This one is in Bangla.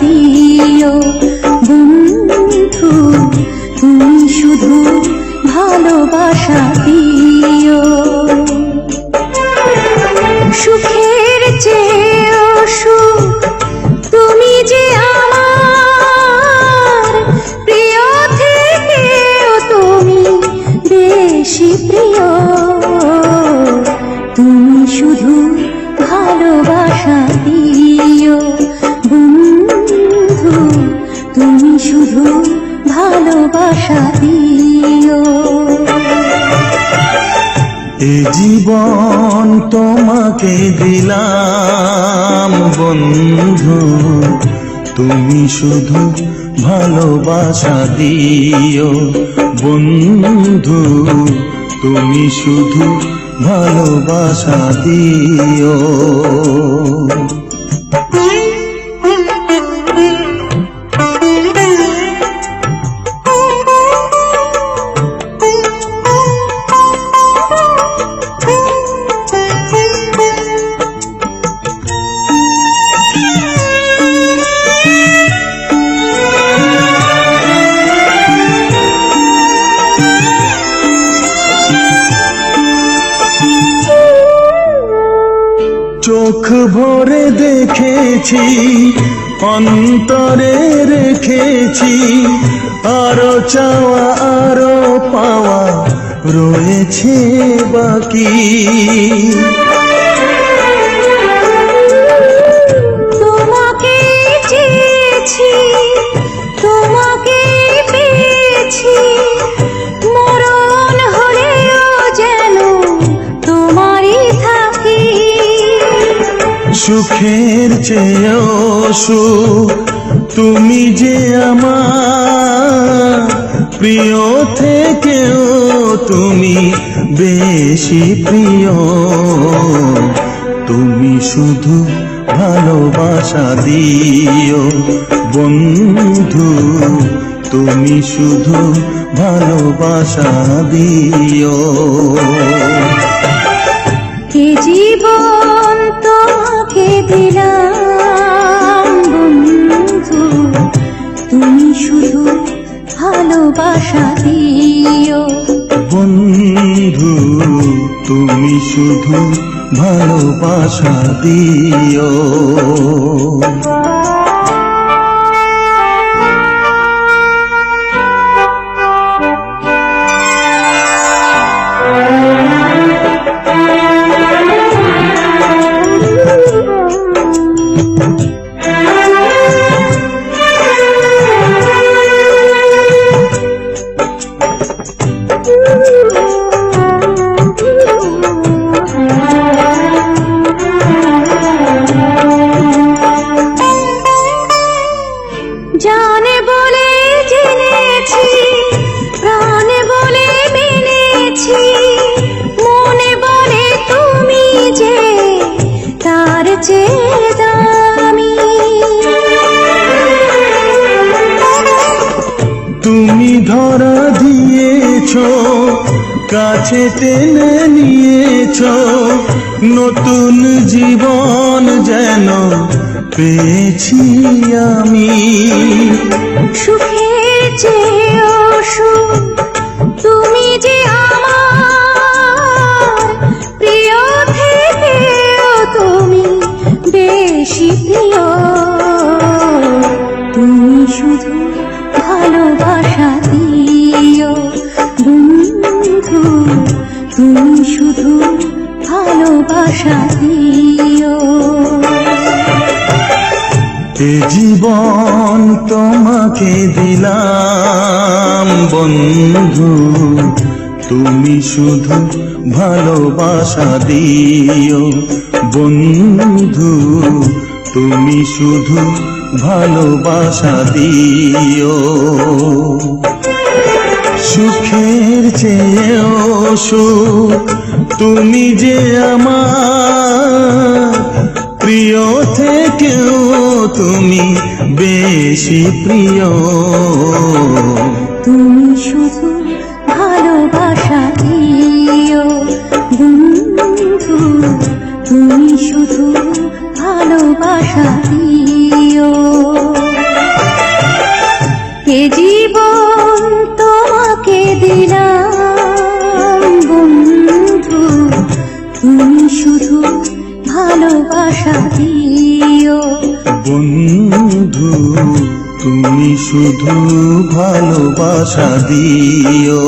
দিও বন্ধু, তুমি শুধু ভালোবাসা দিও। সুখের চেয়েও সুখ তুমি যে আমার, প্রিয় থেকেও তুমি বেশি প্রিয়। তুমি শুধু ভালোবাসা দিও বন্ধু, তুমি শুধু ভালোবাসা দিও। এ জীবন তোমাকে দিলাম বন্ধু, তুমি শুধু ভালোবাসা দিও বন্ধু, তুমি শুধু ভালোবাসা দিও। চোখ ভরে দেখেছি, অন্তরে রেখেছি, আরো চাওয়া আরো পাওয়া রয়েছে বাকি। তোমাকে চেয়েছি, তোমাকে পেয়েছি, মরণ হলেও যেন তোমারই থাকি। সুখের চেয়েও সুখ তুমি যে আমার, প্রিয় থেকেও তুমি বেশি প্রিয়। তুমি শুধু ভালোবাসা দিও বন্ধু, তুমি শুধু ভালোবাসা দিও। এ জীবন তোমাকে দিলাম বন্ধু, তুমি শুধু ভালোবাসা দিও বন্ধু, তুমি শুধু ভালোবাসা দিও। জানে বলে জেনেছি, প্রাণে বলে মেনেছি, মনে বলে তুমি যে তার চেয়ে দামি। তুমি ধরা দিয়েছো, কাছে টেনে নিয়েছো, নতুন জীবন যেন পেয়েছি আমি। সুখের চেয়েও সুখ তুমি যে আমার, প্রিয় থেকেও তুমি বেশি প্রিয়। তুমি শুধু ভালোবাসা দিও বন্ধু, তুমি শুধু ভালোবাসা দিও। এ জীবন তোমাকে দিলাম বন্ধু, তুমি শুধু ভালোবাসা দিও বন্ধু, তুমি শুধু ভালোবাসা দিও। সুখের চেয়েও সুখ তুমি যে আমার, প্রিয় থেকেও তুমি বেশি প্রিয়। তুমি শুধু ভালোবাসা দিও বন্ধু, তুমি শুধু ভালোবাসা দিও। এ জীবন তোমাকে দিলাম বন্ধু, তুমি শুধু ভালোবাসা দিও। বন্ধু তুমি শুধু ভালোবাসা দিও।